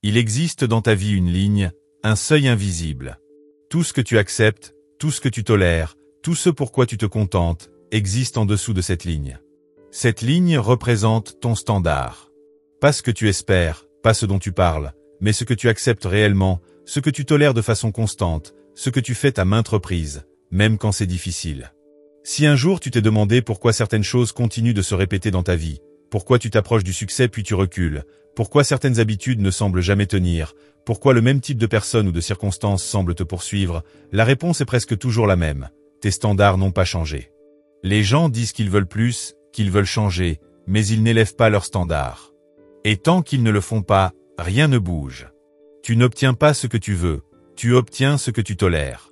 Il existe dans ta vie une ligne, un seuil invisible. Tout ce que tu acceptes, tout ce que tu tolères, tout ce pourquoi tu te contentes, existe en dessous de cette ligne. Cette ligne représente ton standard. Pas ce que tu espères, pas ce dont tu parles, mais ce que tu acceptes réellement, ce que tu tolères de façon constante, ce que tu fais à maintes reprises, même quand c'est difficile. Si un jour tu t'es demandé pourquoi certaines choses continuent de se répéter dans ta vie, pourquoi tu t'approches du succès puis tu recules, pourquoi certaines habitudes ne semblent jamais tenir, pourquoi le même type de personne ou de circonstances semble te poursuivre, la réponse est presque toujours la même. Tes standards n'ont pas changé. Les gens disent qu'ils veulent plus, qu'ils veulent changer, mais ils n'élèvent pas leurs standards. Et tant qu'ils ne le font pas, rien ne bouge. Tu n'obtiens pas ce que tu veux, tu obtiens ce que tu tolères.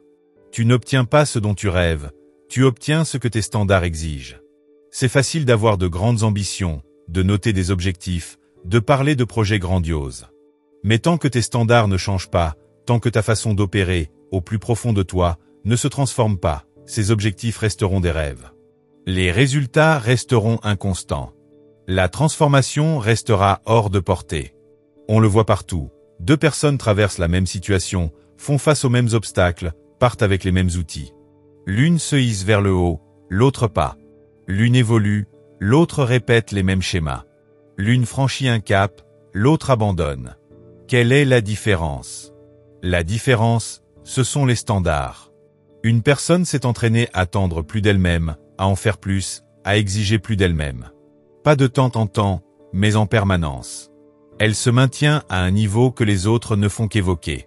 Tu n'obtiens pas ce dont tu rêves, tu obtiens ce que tes standards exigent. C'est facile d'avoir de grandes ambitions, de noter des objectifs, de parler de projets grandioses. Mais tant que tes standards ne changent pas, tant que ta façon d'opérer, au plus profond de toi, ne se transforme pas, ces objectifs resteront des rêves. Les résultats resteront inconstants. La transformation restera hors de portée. On le voit partout. Deux personnes traversent la même situation, font face aux mêmes obstacles, partent avec les mêmes outils. L'une se hisse vers le haut, l'autre pas. L'une évolue, l'autre répète les mêmes schémas. L'une franchit un cap, l'autre abandonne. Quelle est la différence? La différence, ce sont les standards. Une personne s'est entraînée à tendre plus d'elle-même, à en faire plus, à exiger plus d'elle-même. Pas de temps en temps, mais en permanence. Elle se maintient à un niveau que les autres ne font qu'évoquer.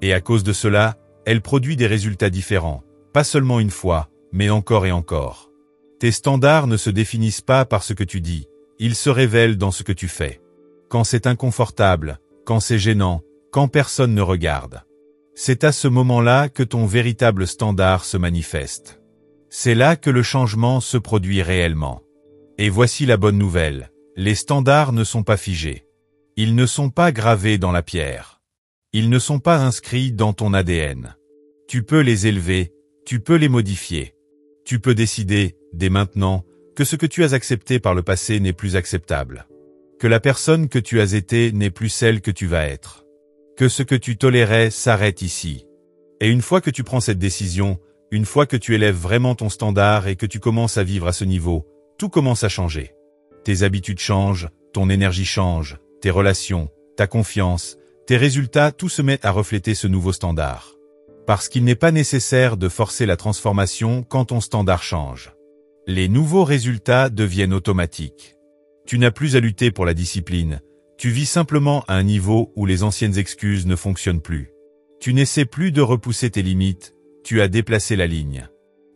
Et à cause de cela, elle produit des résultats différents, pas seulement une fois, mais encore et encore. Tes standards ne se définissent pas par ce que tu dis, ils se révèlent dans ce que tu fais. Quand c'est inconfortable, quand c'est gênant, quand personne ne regarde. C'est à ce moment-là que ton véritable standard se manifeste. C'est là que le changement se produit réellement. Et voici la bonne nouvelle, les standards ne sont pas figés. Ils ne sont pas gravés dans la pierre. Ils ne sont pas inscrits dans ton ADN. Tu peux les élever, tu peux les modifier. Tu peux décider, dès maintenant, que ce que tu as accepté par le passé n'est plus acceptable. Que la personne que tu as été n'est plus celle que tu vas être. Que ce que tu tolérais s'arrête ici. Et une fois que tu prends cette décision, une fois que tu élèves vraiment ton standard et que tu commences à vivre à ce niveau, tout commence à changer. Tes habitudes changent, ton énergie change, tes relations, ta confiance, tes résultats, tout se met à refléter ce nouveau standard. Parce qu'il n'est pas nécessaire de forcer la transformation quand ton standard change. Les nouveaux résultats deviennent automatiques. Tu n'as plus à lutter pour la discipline. Tu vis simplement à un niveau où les anciennes excuses ne fonctionnent plus. Tu n'essaies plus de repousser tes limites, tu as déplacé la ligne.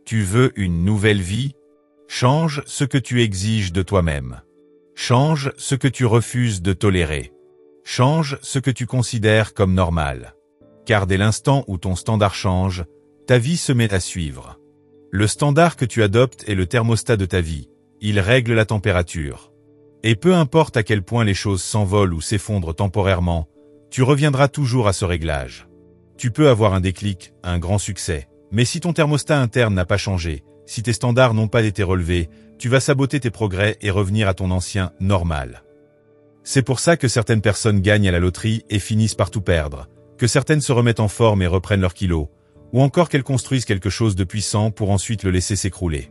Tu veux une nouvelle vie? Change ce que tu exiges de toi-même. Change ce que tu refuses de tolérer. Change ce que tu considères comme normal. Car dès l'instant où ton standard change, ta vie se met à suivre. Le standard que tu adoptes est le thermostat de ta vie. Il règle la température. Et peu importe à quel point les choses s'envolent ou s'effondrent temporairement, tu reviendras toujours à ce réglage. Tu peux avoir un déclic, un grand succès, mais si ton thermostat interne n'a pas changé, si tes standards n'ont pas été relevés, tu vas saboter tes progrès et revenir à ton ancien normal. C'est pour ça que certaines personnes gagnent à la loterie et finissent par tout perdre, que certaines se remettent en forme et reprennent leurs kilos, ou encore qu'elles construisent quelque chose de puissant pour ensuite le laisser s'écrouler.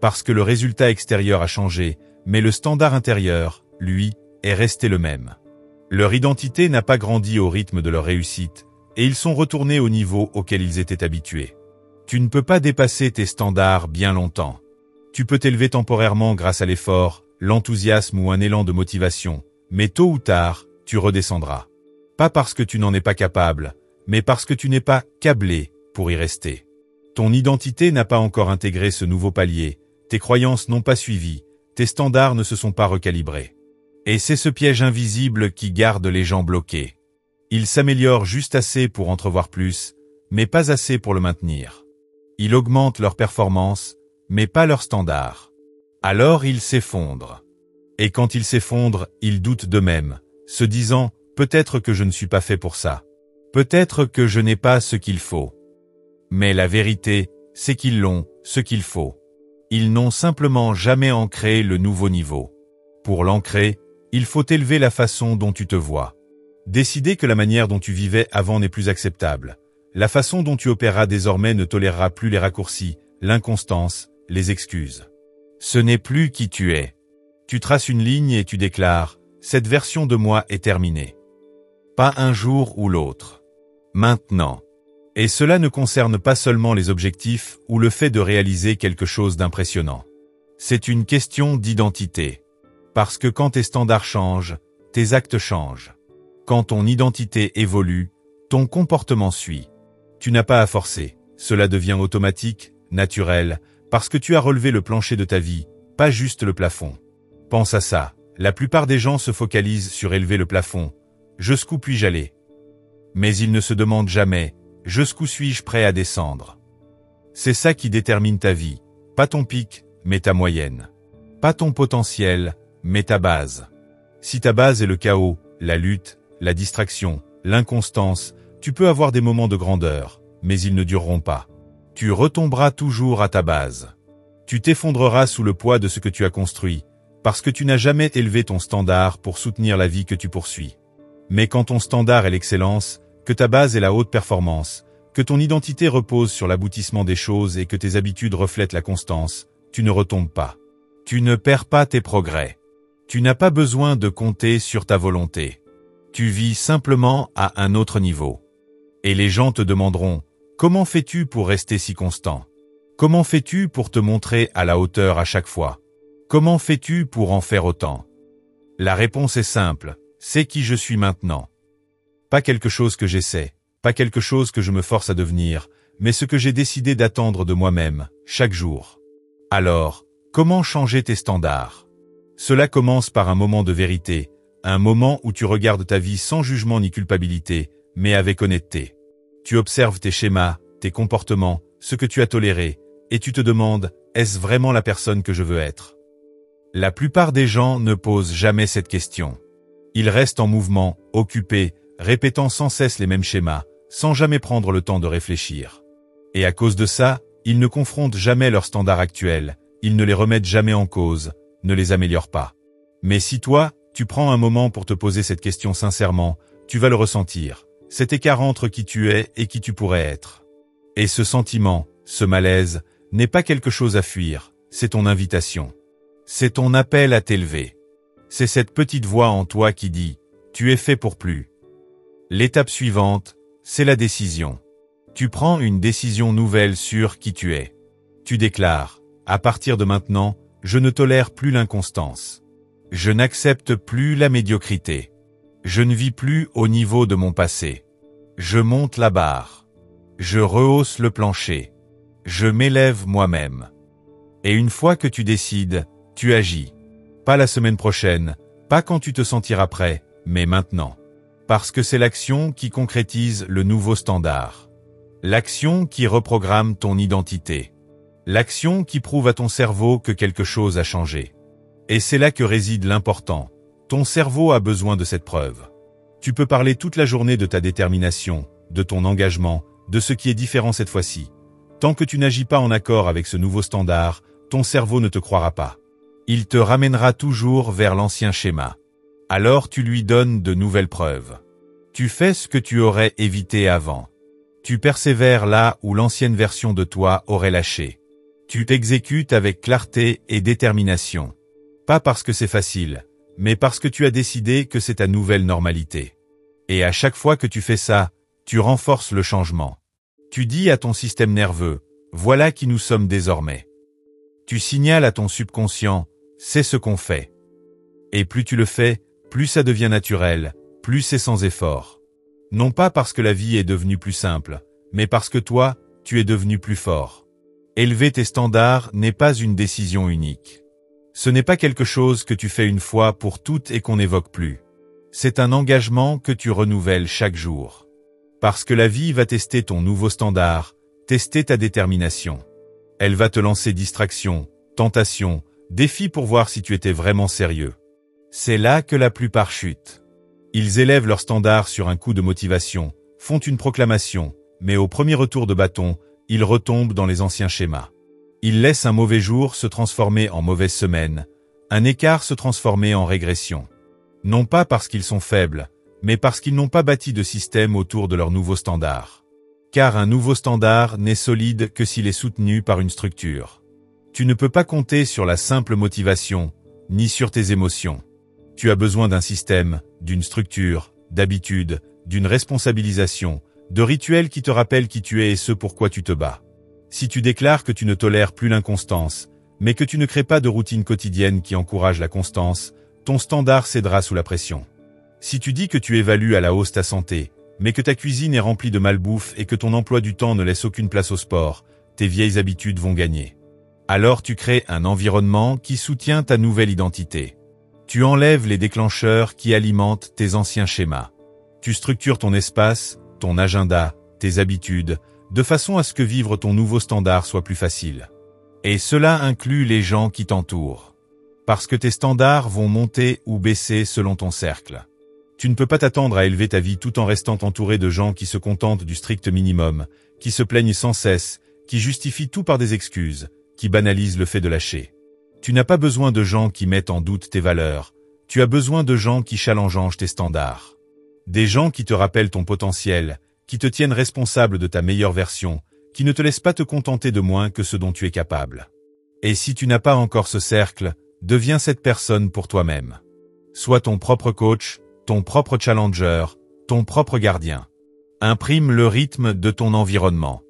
Parce que le résultat extérieur a changé, mais le standard intérieur, lui, est resté le même. Leur identité n'a pas grandi au rythme de leur réussite, et ils sont retournés au niveau auquel ils étaient habitués. Tu ne peux pas dépasser tes standards bien longtemps. Tu peux t'élever temporairement grâce à l'effort, l'enthousiasme ou un élan de motivation, mais tôt ou tard, tu redescendras. Pas parce que tu n'en es pas capable, mais parce que tu n'es pas câblé pour y rester. Ton identité n'a pas encore intégré ce nouveau palier, tes croyances n'ont pas suivi, tes standards ne se sont pas recalibrés. Et c'est ce piège invisible qui garde les gens bloqués. Ils s'améliorent juste assez pour entrevoir plus, mais pas assez pour le maintenir. Ils augmentent leur performance, mais pas leurs standards. Alors ils s'effondrent. Et quand ils s'effondrent, ils doutent d'eux-mêmes, se disant « peut-être que je ne suis pas fait pour ça. Peut-être que je n'ai pas ce qu'il faut. » Mais la vérité, c'est qu'ils l'ont, ce qu'il faut. Ils n'ont simplement jamais ancré le nouveau niveau. Pour l'ancrer, il faut élever la façon dont tu te vois. Décider que la manière dont tu vivais avant n'est plus acceptable. La façon dont tu opéreras désormais ne tolérera plus les raccourcis, l'inconstance, les excuses. Ce n'est plus qui tu es. Tu traces une ligne et tu déclares « Cette version de moi est terminée ». Pas un jour ou l'autre. Maintenant. Et cela ne concerne pas seulement les objectifs ou le fait de réaliser quelque chose d'impressionnant. C'est une question d'identité. Parce que quand tes standards changent, tes actes changent. Quand ton identité évolue, ton comportement suit. Tu n'as pas à forcer. Cela devient automatique, naturel, parce que tu as relevé le plancher de ta vie, pas juste le plafond. Pense à ça. La plupart des gens se focalisent sur élever le plafond. Jusqu'où puis-je aller? Mais ils ne se demandent jamais, jusqu'où suis-je prêt à descendre? C'est ça qui détermine ta vie. Pas ton pic, mais ta moyenne. Pas ton potentiel, mais ta base. Si ta base est le chaos, la lutte, la distraction, l'inconstance, tu peux avoir des moments de grandeur, mais ils ne dureront pas. Tu retomberas toujours à ta base. Tu t'effondreras sous le poids de ce que tu as construit, parce que tu n'as jamais élevé ton standard pour soutenir la vie que tu poursuis. Mais quand ton standard est l'excellence, que ta base est la haute performance, que ton identité repose sur l'aboutissement des choses et que tes habitudes reflètent la constance, tu ne retombes pas. Tu ne perds pas tes progrès. Tu n'as pas besoin de compter sur ta volonté. Tu vis simplement à un autre niveau. Et les gens te demanderont, comment fais-tu pour rester si constant? Comment fais-tu pour te montrer à la hauteur à chaque fois? Comment fais-tu pour en faire autant? La réponse est simple, c'est qui je suis maintenant. Pas quelque chose que j'essaie, pas quelque chose que je me force à devenir, mais ce que j'ai décidé d'attendre de moi-même, chaque jour. Alors, comment changer tes standards? Cela commence par un moment de vérité, un moment où tu regardes ta vie sans jugement ni culpabilité, mais avec honnêteté. Tu observes tes schémas, tes comportements, ce que tu as toléré, et tu te demandes, est-ce vraiment la personne que je veux être? La plupart des gens ne posent jamais cette question. Ils restent en mouvement, occupés, répétant sans cesse les mêmes schémas, sans jamais prendre le temps de réfléchir. Et à cause de ça, ils ne confrontent jamais leurs standards actuels, ils ne les remettent jamais en cause, ne les améliorent pas. Mais si toi, tu prends un moment pour te poser cette question sincèrement, tu vas le ressentir, cet écart entre qui tu es et qui tu pourrais être. Et ce sentiment, ce malaise, n'est pas quelque chose à fuir, c'est ton invitation. C'est ton appel à t'élever. C'est cette petite voix en toi qui dit « Tu es fait pour plus ». L'étape suivante, c'est la décision. Tu prends une décision nouvelle sur qui tu es. Tu déclares « À partir de maintenant, je ne tolère plus l'inconstance. Je n'accepte plus la médiocrité. Je ne vis plus au niveau de mon passé. Je monte la barre. Je rehausse le plancher. Je m'élève moi-même. » Et une fois que tu décides, tu agis. Pas la semaine prochaine, pas quand tu te sentiras prêt, mais maintenant. Parce que c'est l'action qui concrétise le nouveau standard. L'action qui reprogramme ton identité. L'action qui prouve à ton cerveau que quelque chose a changé. Et c'est là que réside l'important. Ton cerveau a besoin de cette preuve. Tu peux parler toute la journée de ta détermination, de ton engagement, de ce qui est différent cette fois-ci. Tant que tu n'agis pas en accord avec ce nouveau standard, ton cerveau ne te croira pas. Il te ramènera toujours vers l'ancien schéma. Alors tu lui donnes de nouvelles preuves. Tu fais ce que tu aurais évité avant. Tu persévères là où l'ancienne version de toi aurait lâché. Tu t'exécutes avec clarté et détermination. Pas parce que c'est facile, mais parce que tu as décidé que c'est ta nouvelle normalité. Et à chaque fois que tu fais ça, tu renforces le changement. Tu dis à ton système nerveux, voilà qui nous sommes désormais. Tu signales à ton subconscient, c'est ce qu'on fait. Et plus tu le fais, plus ça devient naturel, plus c'est sans effort. Non pas parce que la vie est devenue plus simple, mais parce que toi, tu es devenu plus fort. Élever tes standards n'est pas une décision unique. Ce n'est pas quelque chose que tu fais une fois pour toutes et qu'on n'évoque plus. C'est un engagement que tu renouvelles chaque jour. Parce que la vie va tester ton nouveau standard, tester ta détermination. Elle va te lancer distractions, tentations, défis pour voir si tu étais vraiment sérieux. C'est là que la plupart chutent. Ils élèvent leur standard sur un coup de motivation, font une proclamation, mais au premier retour de bâton, ils retombent dans les anciens schémas. Ils laissent un mauvais jour se transformer en mauvaise semaine, un écart se transformer en régression. Non pas parce qu'ils sont faibles, mais parce qu'ils n'ont pas bâti de système autour de leur nouveau standard. Car un nouveau standard n'est solide que s'il est soutenu par une structure. Tu ne peux pas compter sur la simple motivation, ni sur tes émotions. Tu as besoin d'un système, d'une structure, d'habitudes, d'une responsabilisation, de rituels qui te rappellent qui tu es et ce pourquoi tu te bats. Si tu déclares que tu ne tolères plus l'inconstance, mais que tu ne crées pas de routine quotidienne qui encourage la constance, ton standard cédera sous la pression. Si tu dis que tu évalues à la hausse ta santé, mais que ta cuisine est remplie de malbouffe et que ton emploi du temps ne laisse aucune place au sport, tes vieilles habitudes vont gagner. Alors tu crées un environnement qui soutient ta nouvelle identité. Tu enlèves les déclencheurs qui alimentent tes anciens schémas. Tu structures ton espace, ton agenda, tes habitudes, de façon à ce que vivre ton nouveau standard soit plus facile. Et cela inclut les gens qui t'entourent. Parce que tes standards vont monter ou baisser selon ton cercle. Tu ne peux pas t'attendre à élever ta vie tout en restant entouré de gens qui se contentent du strict minimum, qui se plaignent sans cesse, qui justifient tout par des excuses, qui banalisent le fait de lâcher. Tu n'as pas besoin de gens qui mettent en doute tes valeurs, tu as besoin de gens qui challengent tes standards. Des gens qui te rappellent ton potentiel, qui te tiennent responsable de ta meilleure version, qui ne te laissent pas te contenter de moins que ce dont tu es capable. Et si tu n'as pas encore ce cercle, deviens cette personne pour toi-même. Sois ton propre coach, ton propre challenger, ton propre gardien. Imprime le rythme de ton environnement.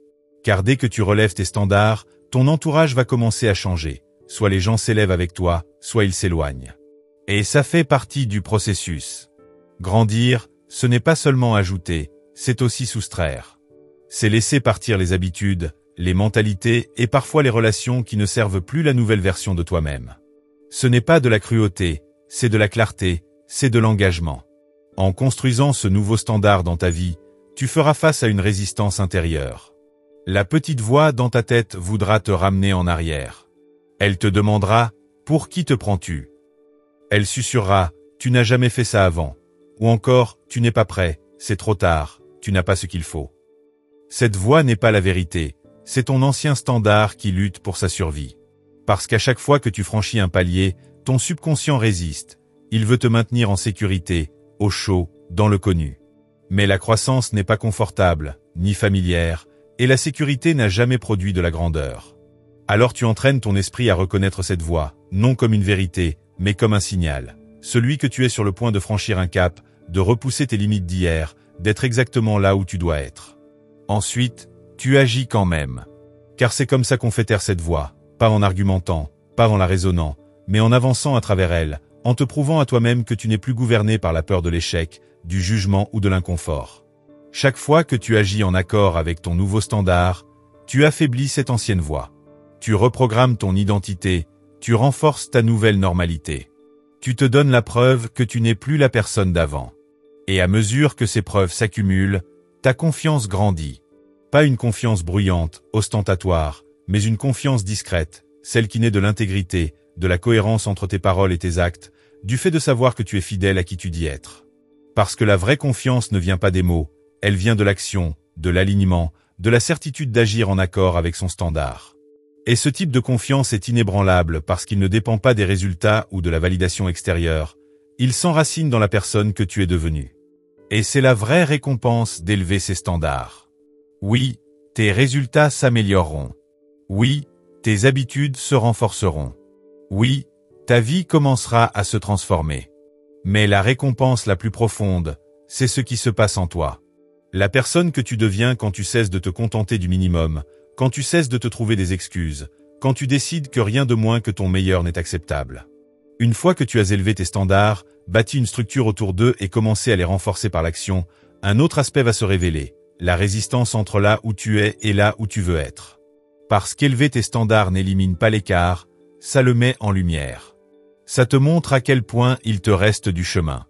Car dès que tu relèves tes standards, ton entourage va commencer à changer. Soit les gens s'élèvent avec toi, soit ils s'éloignent. Et ça fait partie du processus. Grandir, ce n'est pas seulement ajouter, c'est aussi soustraire. C'est laisser partir les habitudes, les mentalités et parfois les relations qui ne servent plus la nouvelle version de toi-même. Ce n'est pas de la cruauté, c'est de la clarté, c'est de l'engagement. En construisant ce nouveau standard dans ta vie, tu feras face à une résistance intérieure. La petite voix dans ta tête voudra te ramener en arrière. Elle te demandera « Pour qui te prends-tu » Elle susurrera « Tu n'as jamais fait ça avant » ou encore « Tu n'es pas prêt, c'est trop tard, tu n'as pas ce qu'il faut ». Cette voix n'est pas la vérité, c'est ton ancien standard qui lutte pour sa survie. Parce qu'à chaque fois que tu franchis un palier, ton subconscient résiste. Il veut te maintenir en sécurité, au chaud, dans le connu. Mais la croissance n'est pas confortable, ni familière, et la sécurité n'a jamais produit de la grandeur. Alors tu entraînes ton esprit à reconnaître cette voix, non comme une vérité, mais comme un signal. Celui que tu es sur le point de franchir un cap, de repousser tes limites d'hier, d'être exactement là où tu dois être. Ensuite, tu agis quand même. Car c'est comme ça qu'on fait taire cette voix, pas en argumentant, pas en la raisonnant, mais en avançant à travers elle, en te prouvant à toi-même que tu n'es plus gouverné par la peur de l'échec, du jugement ou de l'inconfort. Chaque fois que tu agis en accord avec ton nouveau standard, tu affaiblis cette ancienne voix. Tu reprogrammes ton identité, tu renforces ta nouvelle normalité. Tu te donnes la preuve que tu n'es plus la personne d'avant. Et à mesure que ces preuves s'accumulent, ta confiance grandit. Pas une confiance bruyante, ostentatoire, mais une confiance discrète, celle qui naît de l'intégrité, de la cohérence entre tes paroles et tes actes, du fait de savoir que tu es fidèle à qui tu dis être. Parce que la vraie confiance ne vient pas des mots, elle vient de l'action, de l'alignement, de la certitude d'agir en accord avec son standard. Et ce type de confiance est inébranlable parce qu'il ne dépend pas des résultats ou de la validation extérieure, il s'enracine dans la personne que tu es devenue. Et c'est la vraie récompense d'élever ces standards. Oui, tes résultats s'amélioreront. Oui, tes habitudes se renforceront. Oui, ta vie commencera à se transformer. Mais la récompense la plus profonde, c'est ce qui se passe en toi. La personne que tu deviens quand tu cesses de te contenter du minimum, quand tu cesses de te trouver des excuses, quand tu décides que rien de moins que ton meilleur n'est acceptable. Une fois que tu as élevé tes standards, bâti une structure autour d'eux et commencé à les renforcer par l'action, un autre aspect va se révéler, la résistance entre là où tu es et là où tu veux être. Parce qu'élever tes standards n'élimine pas l'écart, ça le met en lumière. Ça te montre à quel point il te reste du chemin.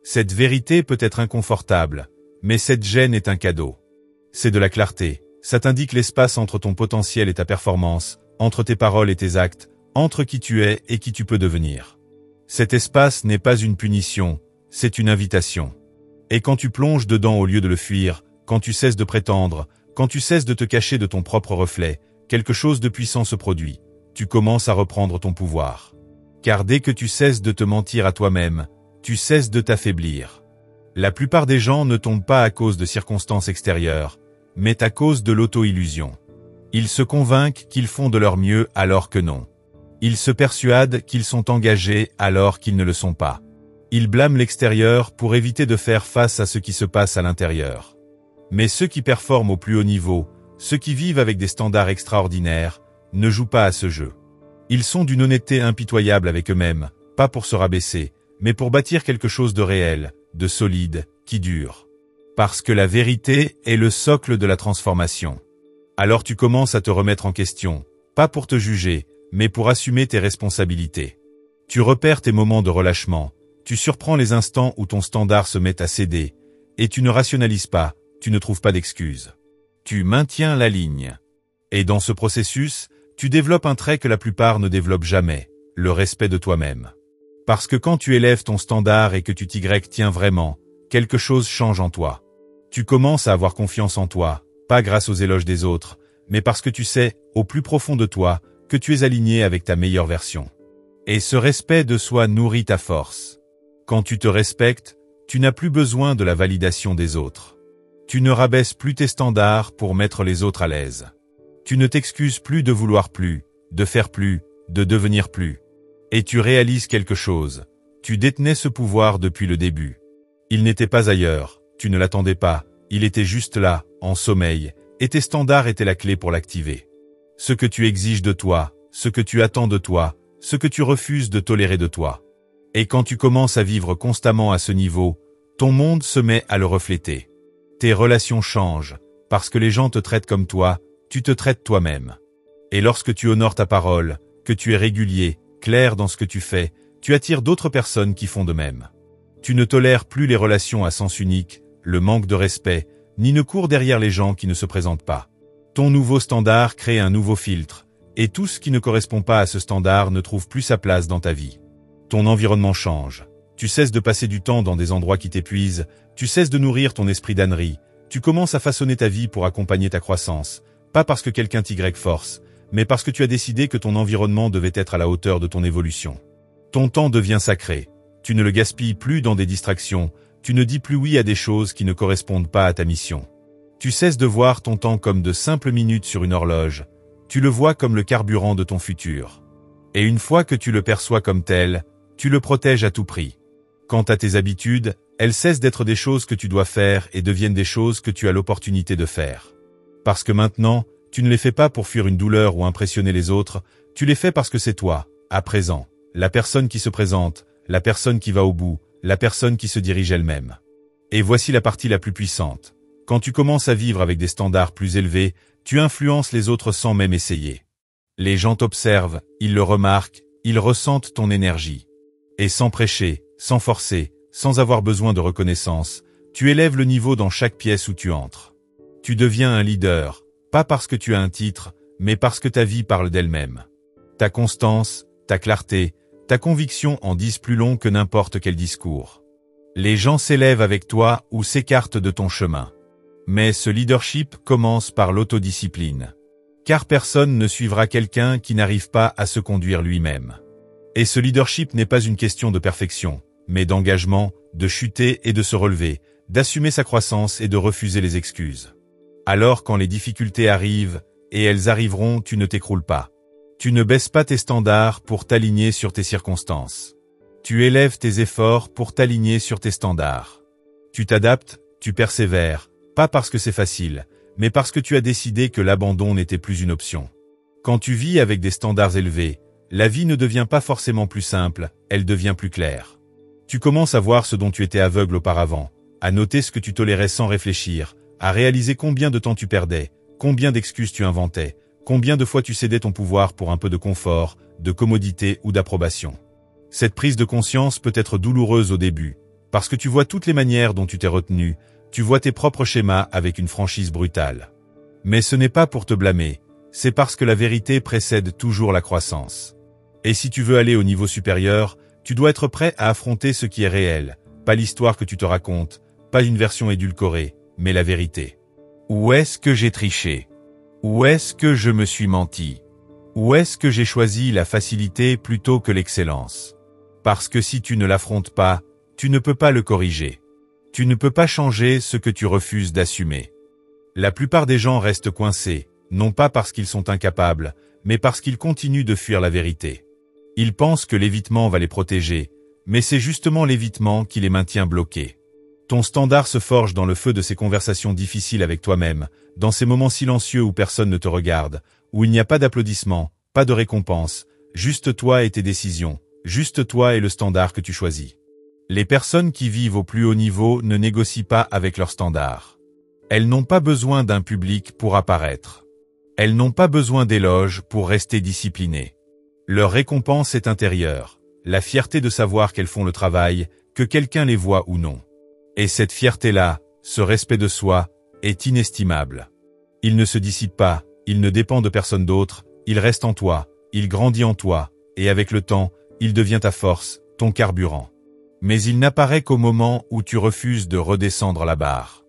Cette vérité peut être inconfortable, mais cette gêne est un cadeau. C'est de la clarté, ça t'indique l'espace entre ton potentiel et ta performance, entre tes paroles et tes actes, entre qui tu es et qui tu peux devenir. Cet espace n'est pas une punition, c'est une invitation. Et quand tu plonges dedans au lieu de le fuir, quand tu cesses de prétendre, quand tu cesses de te cacher de ton propre reflet, quelque chose de puissant se produit. Tu commences à reprendre ton pouvoir. Car dès que tu cesses de te mentir à toi-même, tu cesses de t'affaiblir. La plupart des gens ne tombent pas à cause de circonstances extérieures, mais à cause de l'auto-illusion. Ils se convainquent qu'ils font de leur mieux alors que non. Ils se persuadent qu'ils sont engagés alors qu'ils ne le sont pas. Ils blâment l'extérieur pour éviter de faire face à ce qui se passe à l'intérieur. Mais ceux qui performent au plus haut niveau, ceux qui vivent avec des standards extraordinaires, ne jouent pas à ce jeu. Ils sont d'une honnêteté impitoyable avec eux-mêmes, pas pour se rabaisser, mais pour bâtir quelque chose de réel, de solide, qui dure. Parce que la vérité est le socle de la transformation. Alors tu commences à te remettre en question, pas pour te juger, mais pour assumer tes responsabilités. Tu repères tes moments de relâchement, tu surprends les instants où ton standard se met à céder, et tu ne rationalises pas, tu ne trouves pas d'excuses. Tu maintiens la ligne. Et dans ce processus, tu développes un trait que la plupart ne développent jamais, le respect de toi-même. Parce que quand tu élèves ton standard et que tu t'y tiens vraiment, quelque chose change en toi. Tu commences à avoir confiance en toi, pas grâce aux éloges des autres, mais parce que tu sais, au plus profond de toi, que tu es aligné avec ta meilleure version. Et ce respect de soi nourrit ta force. Quand tu te respectes, tu n'as plus besoin de la validation des autres. Tu ne rabaisses plus tes standards pour mettre les autres à l'aise. Tu ne t'excuses plus de vouloir plus, de faire plus, de devenir plus. Et tu réalises quelque chose. Tu détenais ce pouvoir depuis le début. Il n'était pas ailleurs, tu ne l'attendais pas, il était juste là, en sommeil, et tes standards étaient la clé pour l'activer. Ce que tu exiges de toi, ce que tu attends de toi, ce que tu refuses de tolérer de toi. Et quand tu commences à vivre constamment à ce niveau, ton monde se met à le refléter. Tes relations changent, parce que les gens te traitent comme toi, tu te traites toi-même. Et lorsque tu honores ta parole, que tu es régulier, clair dans ce que tu fais, tu attires d'autres personnes qui font de même. Tu ne tolères plus les relations à sens unique, le manque de respect, ni ne cours derrière les gens qui ne se présentent pas. Ton nouveau standard crée un nouveau filtre, et tout ce qui ne correspond pas à ce standard ne trouve plus sa place dans ta vie. Ton environnement change. Tu cesses de passer du temps dans des endroits qui t'épuisent, tu cesses de nourrir ton esprit d'ânerie, tu commences à façonner ta vie pour accompagner ta croissance, pas parce que quelqu'un t'y force, mais parce que tu as décidé que ton environnement devait être à la hauteur de ton évolution. Ton temps devient sacré. Tu ne le gaspilles plus dans des distractions, tu ne dis plus oui à des choses qui ne correspondent pas à ta mission. Tu cesses de voir ton temps comme de simples minutes sur une horloge, tu le vois comme le carburant de ton futur. Et une fois que tu le perçois comme tel, tu le protèges à tout prix. Quant à tes habitudes, elles cessent d'être des choses que tu dois faire et deviennent des choses que tu as l'opportunité de faire. Parce que maintenant, tu ne les fais pas pour fuir une douleur ou impressionner les autres, tu les fais parce que c'est toi, à présent, la personne qui se présente, la personne qui va au bout, la personne qui se dirige elle-même. Et voici la partie la plus puissante. Quand tu commences à vivre avec des standards plus élevés, tu influences les autres sans même essayer. Les gens t'observent, ils le remarquent, ils ressentent ton énergie. Et sans prêcher, sans forcer, sans avoir besoin de reconnaissance, tu élèves le niveau dans chaque pièce où tu entres. Tu deviens un leader, pas parce que tu as un titre, mais parce que ta vie parle d'elle-même. Ta constance, ta clarté, ta conviction en disent plus long que n'importe quel discours. Les gens s'élèvent avec toi ou s'écartent de ton chemin. Mais ce leadership commence par l'autodiscipline. Car personne ne suivra quelqu'un qui n'arrive pas à se conduire lui-même. Et ce leadership n'est pas une question de perfection, mais d'engagement, de chuter et de se relever, d'assumer sa croissance et de refuser les excuses. Alors quand les difficultés arrivent, et elles arriveront, tu ne t'écroules pas. Tu ne baisses pas tes standards pour t'aligner sur tes circonstances. Tu élèves tes efforts pour t'aligner sur tes standards. Tu t'adaptes, tu persévères, pas parce que c'est facile, mais parce que tu as décidé que l'abandon n'était plus une option. Quand tu vis avec des standards élevés, la vie ne devient pas forcément plus simple, elle devient plus claire. Tu commences à voir ce dont tu étais aveugle auparavant, à noter ce que tu tolérais sans réfléchir, à réaliser combien de temps tu perdais, combien d'excuses tu inventais, combien de fois tu cédais ton pouvoir pour un peu de confort, de commodité ou d'approbation. Cette prise de conscience peut être douloureuse au début, parce que tu vois toutes les manières dont tu t'es retenu, tu vois tes propres schémas avec une franchise brutale. Mais ce n'est pas pour te blâmer, c'est parce que la vérité précède toujours la croissance. Et si tu veux aller au niveau supérieur, tu dois être prêt à affronter ce qui est réel, pas l'histoire que tu te racontes, pas une version édulcorée, mais la vérité. Où est-ce que j'ai triché? Où est-ce que je me suis menti? Où est-ce que j'ai choisi la facilité plutôt que l'excellence? Parce que si tu ne l'affrontes pas, tu ne peux pas le corriger. Tu ne peux pas changer ce que tu refuses d'assumer. La plupart des gens restent coincés, non pas parce qu'ils sont incapables, mais parce qu'ils continuent de fuir la vérité. Ils pensent que l'évitement va les protéger, mais c'est justement l'évitement qui les maintient bloqués. Ton standard se forge dans le feu de ces conversations difficiles avec toi-même, dans ces moments silencieux où personne ne te regarde, où il n'y a pas d'applaudissements, pas de récompense, juste toi et tes décisions, juste toi et le standard que tu choisis. Les personnes qui vivent au plus haut niveau ne négocient pas avec leur standard. Elles n'ont pas besoin d'un public pour apparaître. Elles n'ont pas besoin d'éloges pour rester disciplinées. Leur récompense est intérieure, la fierté de savoir qu'elles font le travail, que quelqu'un les voit ou non. Et cette fierté-là, ce respect de soi, est inestimable. Il ne se dissipe pas, il ne dépend de personne d'autre, il reste en toi, il grandit en toi, et avec le temps, il devient ta force, ton carburant. Mais il n'apparaît qu'au moment où tu refuses de redescendre la barre.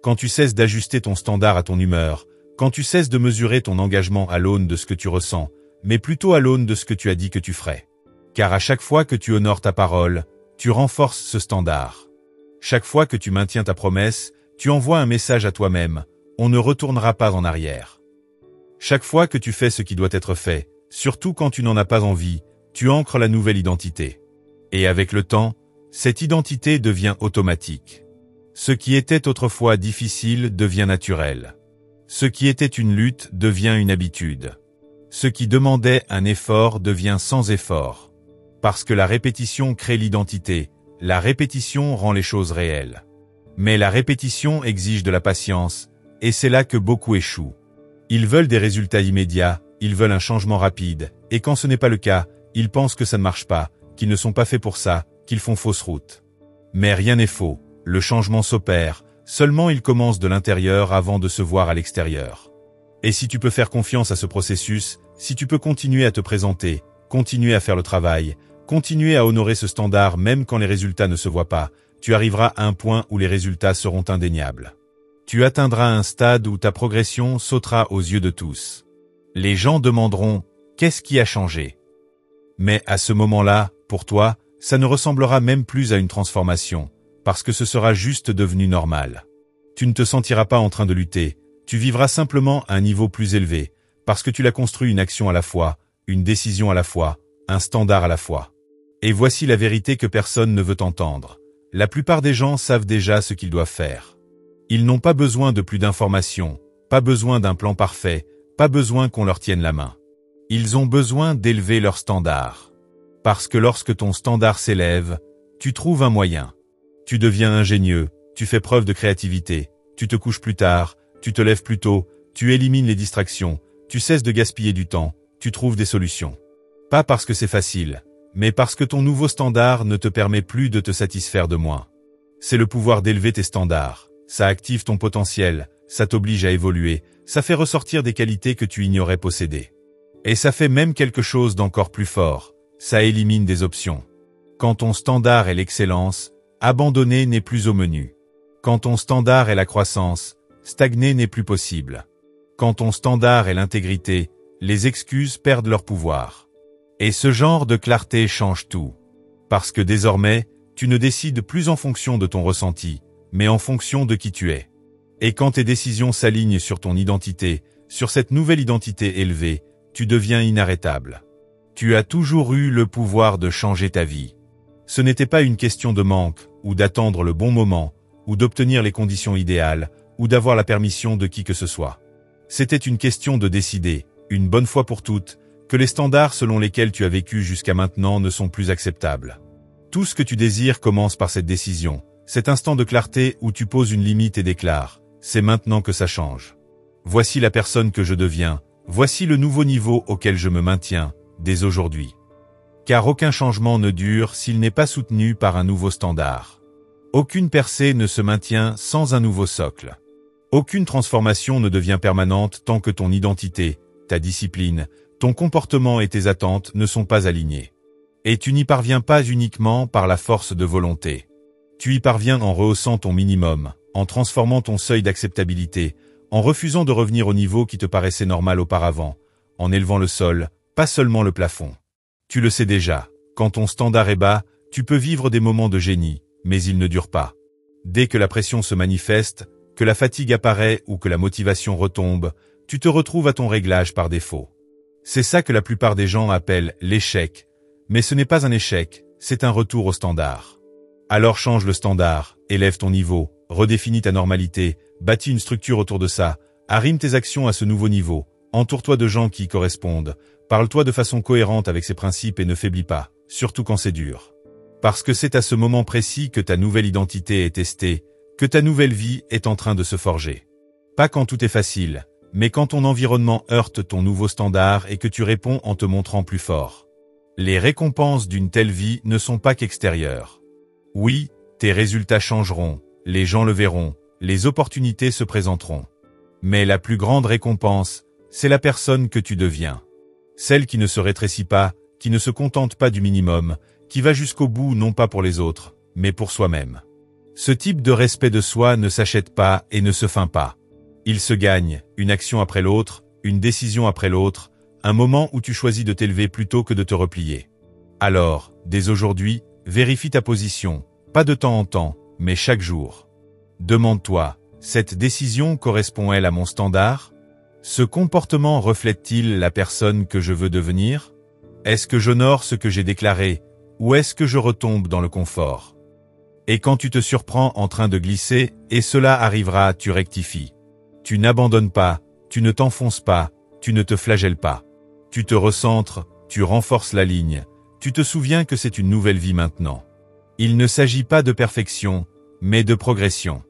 Quand tu cesses d'ajuster ton standard à ton humeur, quand tu cesses de mesurer ton engagement à l'aune de ce que tu ressens, mais plutôt à l'aune de ce que tu as dit que tu ferais. Car à chaque fois que tu honores ta parole, tu renforces ce standard. Chaque fois que tu maintiens ta promesse, tu envoies un message à toi-même, on ne retournera pas en arrière. Chaque fois que tu fais ce qui doit être fait, surtout quand tu n'en as pas envie, tu ancres la nouvelle identité. Et avec le temps, cette identité devient automatique. Ce qui était autrefois difficile devient naturel. Ce qui était une lutte devient une habitude. Ce qui demandait un effort devient sans effort. Parce que la répétition crée l'identité, la répétition rend les choses réelles. Mais la répétition exige de la patience, et c'est là que beaucoup échouent. Ils veulent des résultats immédiats, ils veulent un changement rapide, et quand ce n'est pas le cas, ils pensent que ça ne marche pas, qu'ils ne sont pas faits pour ça, qu'ils font fausse route. Mais rien n'est faux, le changement s'opère, seulement il commence de l'intérieur avant de se voir à l'extérieur. Et si tu peux faire confiance à ce processus, si tu peux continuer à te présenter, continuer à faire le travail, continuer à honorer ce standard même quand les résultats ne se voient pas, tu arriveras à un point où les résultats seront indéniables. Tu atteindras un stade où ta progression sautera aux yeux de tous. Les gens demanderont « Qu'est-ce qui a changé ?» Mais à ce moment-là, pour toi, ça ne ressemblera même plus à une transformation, parce que ce sera juste devenu normal. Tu ne te sentiras pas en train de lutter, tu vivras simplement à un niveau plus élevé, parce que tu l'as construit une action à la fois, une décision à la fois, un standard à la fois. Et voici la vérité que personne ne veut entendre. La plupart des gens savent déjà ce qu'ils doivent faire. Ils n'ont pas besoin de plus d'informations, pas besoin d'un plan parfait, pas besoin qu'on leur tienne la main. Ils ont besoin d'élever leur standard. Parce que lorsque ton standard s'élève, tu trouves un moyen. Tu deviens ingénieux, tu fais preuve de créativité, tu te couches plus tard, tu te lèves plus tôt, tu élimines les distractions, tu cesses de gaspiller du temps, tu trouves des solutions. Pas parce que c'est facile, mais parce que ton nouveau standard ne te permet plus de te satisfaire de moins. C'est le pouvoir d'élever tes standards. Ça active ton potentiel, ça t'oblige à évoluer, ça fait ressortir des qualités que tu ignorais posséder. Et ça fait même quelque chose d'encore plus fort, ça élimine des options. Quand ton standard est l'excellence, abandonner n'est plus au menu. Quand ton standard est la croissance, stagner n'est plus possible. Quand ton standard est l'intégrité, les excuses perdent leur pouvoir. Et ce genre de clarté change tout. Parce que désormais, tu ne décides plus en fonction de ton ressenti, mais en fonction de qui tu es. Et quand tes décisions s'alignent sur ton identité, sur cette nouvelle identité élevée, tu deviens inarrêtable. Tu as toujours eu le pouvoir de changer ta vie. Ce n'était pas une question de manque, ou d'attendre le bon moment, ou d'obtenir les conditions idéales, ou d'avoir la permission de qui que ce soit. C'était une question de décider, une bonne fois pour toutes, que les standards selon lesquels tu as vécu jusqu'à maintenant ne sont plus acceptables. Tout ce que tu désires commence par cette décision, cet instant de clarté où tu poses une limite et déclares « C'est maintenant que ça change. Voici la personne que je deviens, voici le nouveau niveau auquel je me maintiens, dès aujourd'hui. » Car aucun changement ne dure s'il n'est pas soutenu par un nouveau standard. Aucune percée ne se maintient sans un nouveau socle. Aucune transformation ne devient permanente tant que ton identité, ta discipline, ton comportement et tes attentes ne sont pas alignés. Et tu n'y parviens pas uniquement par la force de volonté. Tu y parviens en rehaussant ton minimum, en transformant ton seuil d'acceptabilité, en refusant de revenir au niveau qui te paraissait normal auparavant, en élevant le sol, pas seulement le plafond. Tu le sais déjà, quand ton standard est bas, tu peux vivre des moments de génie, mais ils ne durent pas. Dès que la pression se manifeste, que la fatigue apparaît ou que la motivation retombe, tu te retrouves à ton réglage par défaut. C'est ça que la plupart des gens appellent l'échec, mais ce n'est pas un échec, c'est un retour au standard. Alors change le standard, élève ton niveau, redéfinis ta normalité, bâtis une structure autour de ça, arrime tes actions à ce nouveau niveau, entoure-toi de gens qui y correspondent, parle-toi de façon cohérente avec ces principes et ne faiblis pas, surtout quand c'est dur. Parce que c'est à ce moment précis que ta nouvelle identité est testée, que ta nouvelle vie est en train de se forger. Pas quand tout est facile, mais quand ton environnement heurte ton nouveau standard et que tu réponds en te montrant plus fort. Les récompenses d'une telle vie ne sont pas qu'extérieures. Oui, tes résultats changeront, les gens le verront, les opportunités se présenteront. Mais la plus grande récompense, c'est la personne que tu deviens. Celle qui ne se rétrécit pas, qui ne se contente pas du minimum, qui va jusqu'au bout non pas pour les autres, mais pour soi-même. Ce type de respect de soi ne s'achète pas et ne se feint pas. Il se gagne, une action après l'autre, une décision après l'autre, un moment où tu choisis de t'élever plutôt que de te replier. Alors, dès aujourd'hui, vérifie ta position, pas de temps en temps, mais chaque jour. Demande-toi, cette décision correspond-elle à mon standard? Ce comportement reflète-t-il la personne que je veux devenir? Est-ce que j'honore ce que j'ai déclaré, ou est-ce que je retombe dans le confort? Et quand tu te surprends en train de glisser, et cela arrivera, tu rectifies. Tu n'abandonnes pas, tu ne t'enfonces pas, tu ne te flagelles pas. Tu te recentres, tu renforces la ligne, tu te souviens que c'est une nouvelle vie maintenant. Il ne s'agit pas de perfection, mais de progression.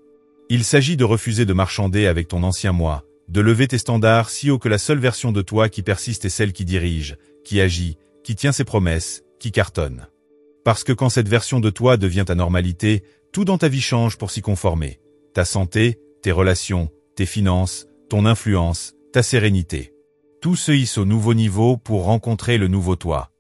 Il s'agit de refuser de marchander avec ton ancien moi, de lever tes standards si haut que la seule version de toi qui persiste est celle qui dirige, qui agit, qui tient ses promesses, qui cartonne. Parce que quand cette version de toi devient ta normalité, tout dans ta vie change pour s'y conformer. Ta santé, tes relations, tes finances, ton influence, ta sérénité. Tout se hisse au nouveau niveau pour rencontrer le nouveau toi.